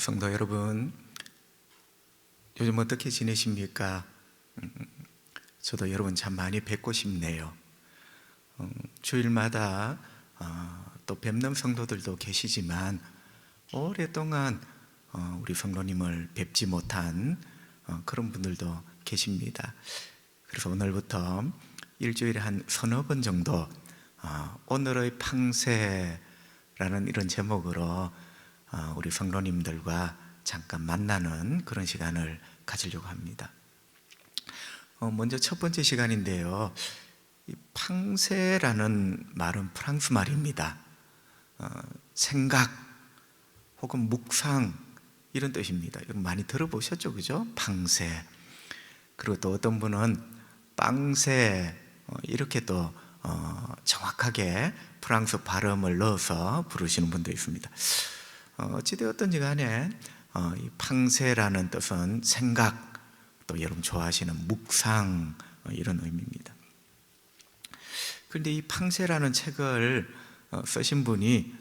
성도 여러분, 요즘 어떻게 지내십니까? 저도 여러분 참 많이 뵙고 싶네요. 주일마다 또 뵙는 성도들도 계시지만 오랫동안 우리 성도님을 뵙지 못한 그런 분들도 계십니다. 그래서 오늘부터 일주일에 한 서너 번 정도 오늘의 팡세라는 이런 제목으로 우리 성도님들과 잠깐 만나는 그런 시간을 가지려고 합니다. 먼저 첫 번째 시간인데요, 이 팡세라는 말은 프랑스 말입니다. 생각 혹은 묵상 이런 뜻입니다. 여러분 많이 들어보셨죠, 그죠? 팡세. 그리고 또 어떤 분은 빵세 이렇게 또 정확하게 프랑스 발음을 넣어서 부르시는 분도 있습니다. 어찌되었든지 간에 이 팡세라는 뜻은 생각, 또 여러분 좋아하시는 묵상 이런 의미입니다. 그런데 이 팡세라는 책을 쓰신 분이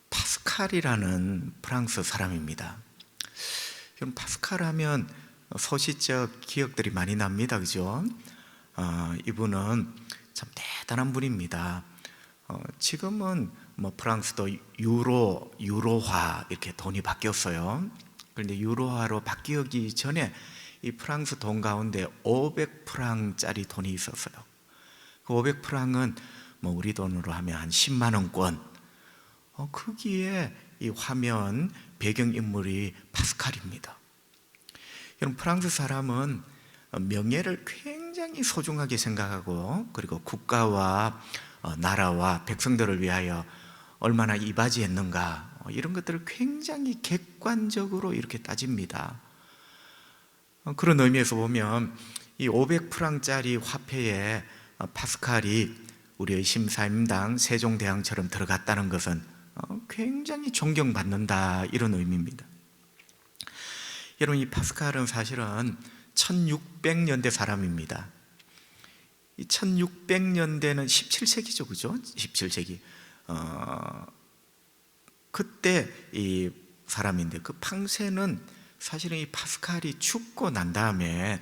파스칼이라는 프랑스 사람입니다. 여러분 파스칼 하면 소시적 기억들이 많이 납니다, 그죠? 이분은 참 대단한 분입니다. 지금은 프랑스도 유로화 이렇게 돈이 바뀌었어요. 그런데 유로화로 바뀌기 전에 이 프랑스 돈 가운데 500프랑짜리 돈이 있었어요. 그 500프랑은 우리 돈으로 하면 한 10만 원권. 거기에 이 화면 배경인물이 파스칼입니다. 여러분 프랑스 사람은 명예를 굉장히 소중하게 생각하고, 그리고 국가와 나라와 백성들을 위하여 얼마나 이바지했는가 이런 것들을 굉장히 객관적으로 이렇게 따집니다. 그런 의미에서 보면 이 500프랑짜리 화폐에 파스칼이 우리의 심사임당 세종대왕처럼 들어갔다는 것은 굉장히 존경받는다 이런 의미입니다. 여러분 이 파스칼은 사실은 1600년대 사람입니다. 이 1600년대는 17세기죠, 그죠? 17세기. 그때 이 사람인데, 그 팡세는 사실은 이 파스칼이 죽고 난 다음에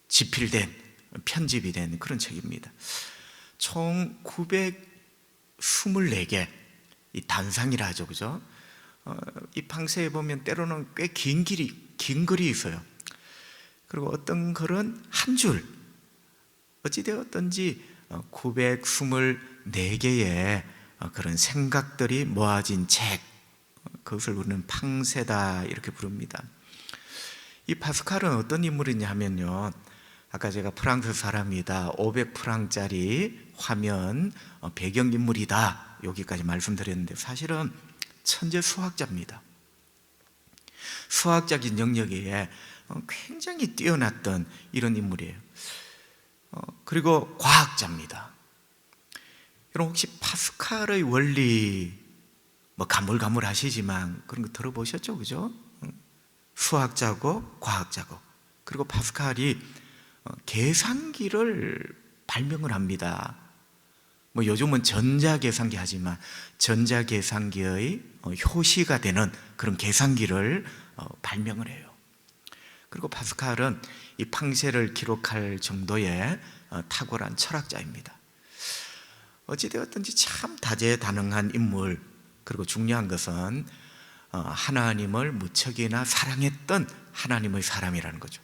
집필된, 편집이 된 그런 책입니다. 총 924개, 이 단상이라 하죠, 그죠? 이 팡세에 보면 때로는 꽤 긴 글이 있어요. 그리고 어떤 글은 한 줄, 어찌되었든지 924개의 그런 생각들이 모아진 책, 그것을 우리는 팡세다 이렇게 부릅니다. 이 파스칼은 어떤 인물이냐면요, 아까 제가 프랑스 사람이다, 500프랑짜리 화면 배경인물이다 여기까지 말씀드렸는데, 사실은 천재 수학자입니다. 수학적인 영역에 굉장히 뛰어났던 이런 인물이에요. 그리고 과학자입니다. 여러분 혹시 파스칼의 원리 가물가물하시지만 그런 거 들어보셨죠, 그죠? 수학자고 과학자고, 그리고 파스칼이 계산기를 발명을 합니다. 요즘은 전자계산기 하지만 전자계산기의 효시가 되는 그런 계산기를 발명을 해요. 그리고 파스칼은 이 팡세를 기록할 정도의 탁월한 철학자입니다. 어찌되었든지 참 다재다능한 인물, 그리고 중요한 것은 하나님을 무척이나 사랑했던 하나님의 사람이라는 거죠.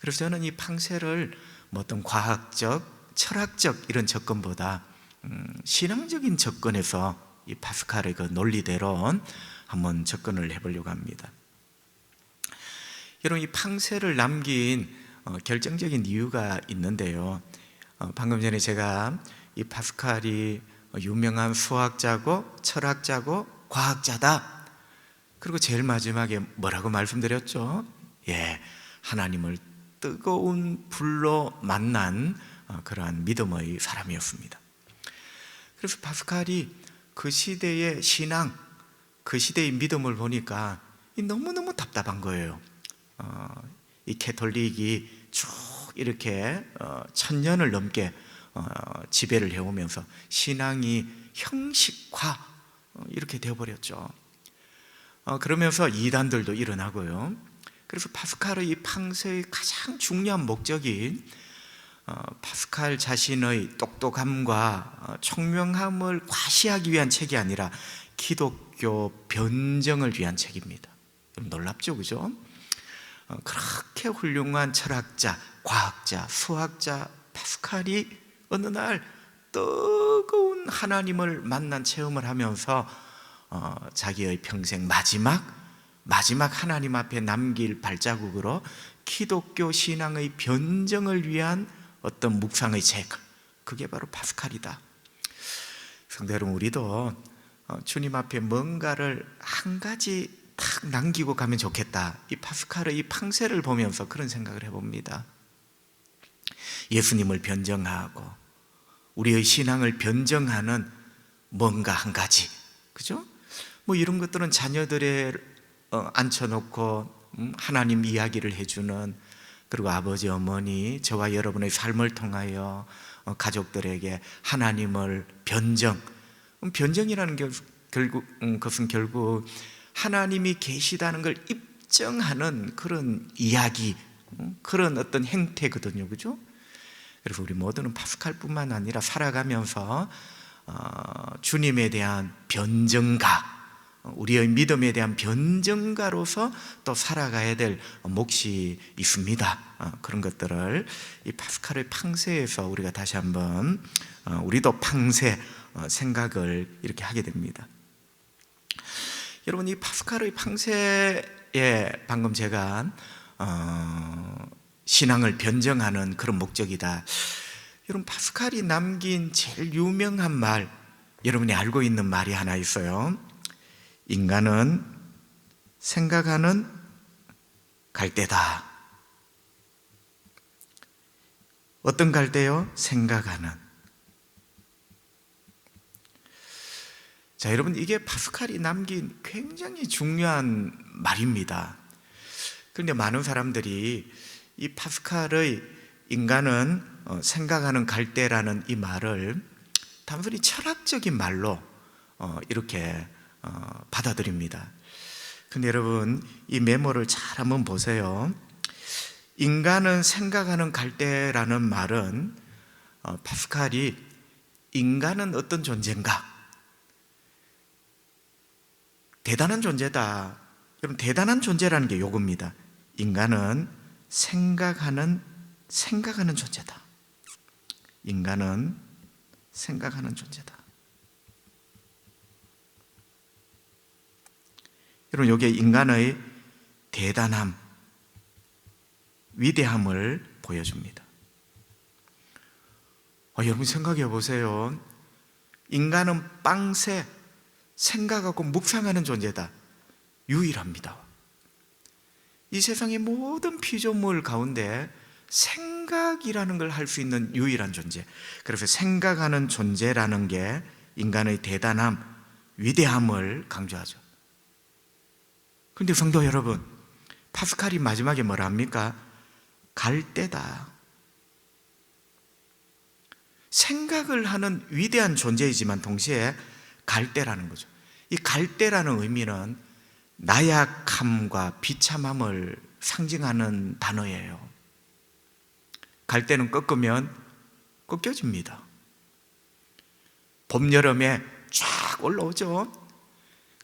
그래서 저는 이 팡세를 어떤 과학적, 철학적 이런 접근보다 신앙적인 접근에서 이 파스칼의 그 논리대로 한번 접근을 해보려고 합니다. 여러분 이 팡세를 남긴 결정적인 이유가 있는데요, 방금 전에 제가 이 파스칼이 유명한 수학자고 철학자고 과학자다, 그리고 제일 마지막에 뭐라고 말씀드렸죠? 하나님을 뜨거운 불로 만난 그러한 믿음의 사람이었습니다. 그래서 파스칼이 그 시대의 신앙, 그 시대의 믿음을 보니까 너무너무 답답한 거예요. 이 캐톨릭이 쭉 이렇게 1000년을 넘게 지배를 해오면서 신앙이 형식화 이렇게 되어버렸죠. 그러면서 이단들도 일어나고요. 그래서 파스칼의 이 팡세의 가장 중요한 목적이 파스칼 자신의 똑똑함과 총명함을 과시하기 위한 책이 아니라 기독교 변정을 위한 책입니다. 좀 놀랍죠, 그죠? 그렇게 훌륭한 철학자, 과학자, 수학자 파스칼이 어느 날 뜨거운 하나님을 만난 체험을 하면서 자기의 평생 마지막 하나님 앞에 남길 발자국으로 기독교 신앙의 변정을 위한 어떤 묵상의 책, 그게 바로 파스칼이다. 성도 여러분, 우리도 주님 앞에 뭔가를 한 가지 탁 남기고 가면 좋겠다. 이 파스칼의 이 팡세를 보면서 그런 생각을 해봅니다. 예수님을 변정하고 우리의 신앙을 변정하는 뭔가 한 가지, 그죠? 뭐 이런 것들은 자녀들의 앉혀놓고 하나님 이야기를 해주는, 그리고 아버지 어머니 저와 여러분의 삶을 통하여 가족들에게 하나님을 변정이라는 것은 결국 하나님이 계시다는 걸 입증하는 그런 이야기, 그런 어떤 행태거든요, 그죠? 그래서 우리 모두는 파스칼뿐만 아니라 살아가면서 주님에 대한 변정가, 우리의 믿음에 대한 변정가로서 또 살아가야 될 몫이 있습니다. 그런 것들을 이 파스칼의 팡세에서 우리가 다시 한번 우리도 팡세 생각을 이렇게 하게 됩니다. 여러분, 이 파스칼의 팡세에 방금 제가 신앙을 변정하는 그런 목적이다. 여러분, 파스칼이 남긴 제일 유명한 말, 여러분이 알고 있는 말이 하나 있어요. 인간은 생각하는 갈대다. 어떤 갈대요? 생각하는. 자, 여러분, 이게 파스칼이 남긴 굉장히 중요한 말입니다. 그런데 많은 사람들이 이 파스칼의 인간은 생각하는 갈대라는 이 말을 단순히 철학적인 말로 이렇게 받아들입니다. 근데 여러분, 이 메모를 잘 한번 보세요. 인간은 생각하는 갈대라는 말은 파스칼이 인간은 어떤 존재인가? 대단한 존재다. 여러분, 대단한 존재라는 게 요겁니다. 인간은 생각하는 존재다. 인간은 생각하는 존재다. 여러분, 여기에 인간의 대단함, 위대함을 보여줍니다. 여러분, 생각해 보세요. 인간은 빵새, 생각하고 묵상하는 존재다. 유일합니다. 이 세상의 모든 피조물 가운데 생각이라는 걸 할 수 있는 유일한 존재. 그래서 생각하는 존재라는 게 인간의 대단함, 위대함을 강조하죠. 그런데 성도 여러분, 파스칼이 마지막에 뭐라 합니까? 갈대다. 생각을 하는 위대한 존재이지만 동시에 갈대라는 거죠. 이 갈대라는 의미는 나약함과 비참함을 상징하는 단어예요. 갈대는 꺾으면 꺾여집니다. 봄, 여름에 쫙 올라오죠.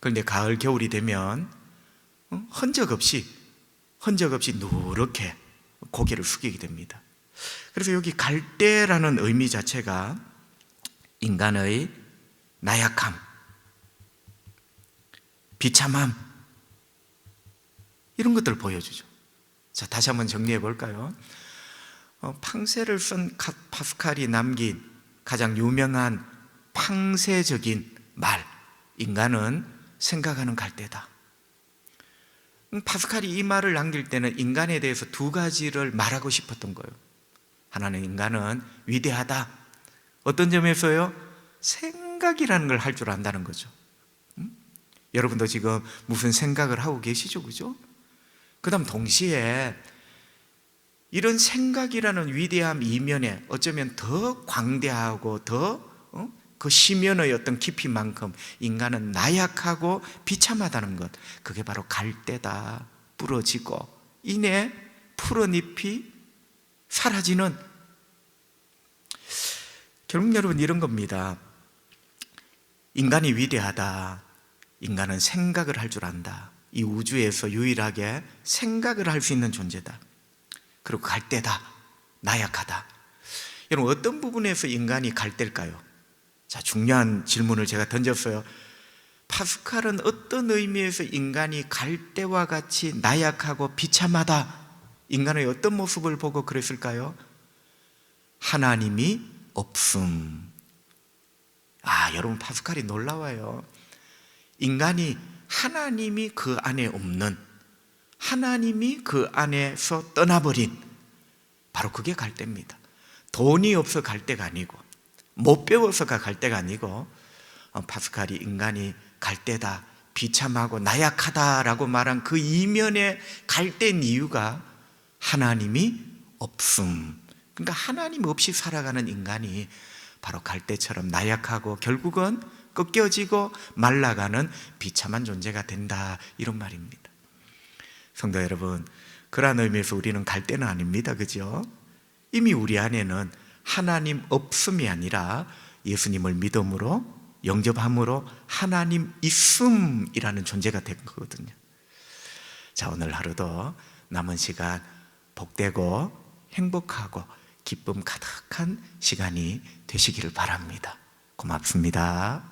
그런데 가을, 겨울이 되면 흔적 없이 누렇게 고개를 숙이게 됩니다. 그래서 여기 갈대라는 의미 자체가 인간의 나약함, 비참함, 이런 것들을 보여주죠. 자, 다시 한번 정리해 볼까요? 팡세를 쓴 파스칼이 남긴 가장 유명한 팡세적인 말, 인간은 생각하는 갈대다. 파스칼이 이 말을 남길 때는 인간에 대해서 두 가지를 말하고 싶었던 거예요. 하나는 인간은 위대하다. 어떤 점에서요? 생각이라는 걸 할 줄 안다는 거죠. 여러분도 지금 무슨 생각을 하고 계시죠, 그죠? 그 다음 동시에 이런 생각이라는 위대함 이면에 어쩌면 더 광대하고 더 그 심연의 어떤 깊이만큼 인간은 나약하고 비참하다는 것, 그게 바로 갈대다 부러지고 이내 푸른 잎이 사라지는, 결국 여러분 이런 겁니다. 인간이 위대하다, 인간은 생각을 할 줄 안다, 이 우주에서 유일하게 생각을 할 수 있는 존재다, 그리고 갈대다, 나약하다. 여러분 어떤 부분에서 인간이 갈대일까요? 자, 중요한 질문을 제가 던졌어요. 파스칼은 어떤 의미에서 인간이 갈대와 같이 나약하고 비참하다, 인간의 어떤 모습을 보고 그랬을까요? 하나님이 없음. 여러분 파스칼이 놀라워요. 인간이 하나님이 그 안에 없는, 하나님이 그 안에서 떠나버린, 바로 그게 갈대입니다. 돈이 없어 갈대가 아니고, 못 배워서가 갈대가 아니고, 파스칼이 인간이 갈대다, 비참하고 나약하다라고 말한 그 이면의 갈대인 이유가 하나님이 없음. 그러니까 하나님 없이 살아가는 인간이 바로 갈대처럼 나약하고 결국은 꺾여지고 말라가는 비참한 존재가 된다, 이런 말입니다. 성도 여러분, 그러한 의미에서 우리는 갈대는 아닙니다. 그죠? 이미 우리 안에는 하나님 없음이 아니라 예수님을 믿음으로, 영접함으로 하나님 있음이라는 존재가 된 거거든요. 자, 오늘 하루도 남은 시간 복되고 행복하고 기쁨 가득한 시간이 되시기를 바랍니다. 고맙습니다.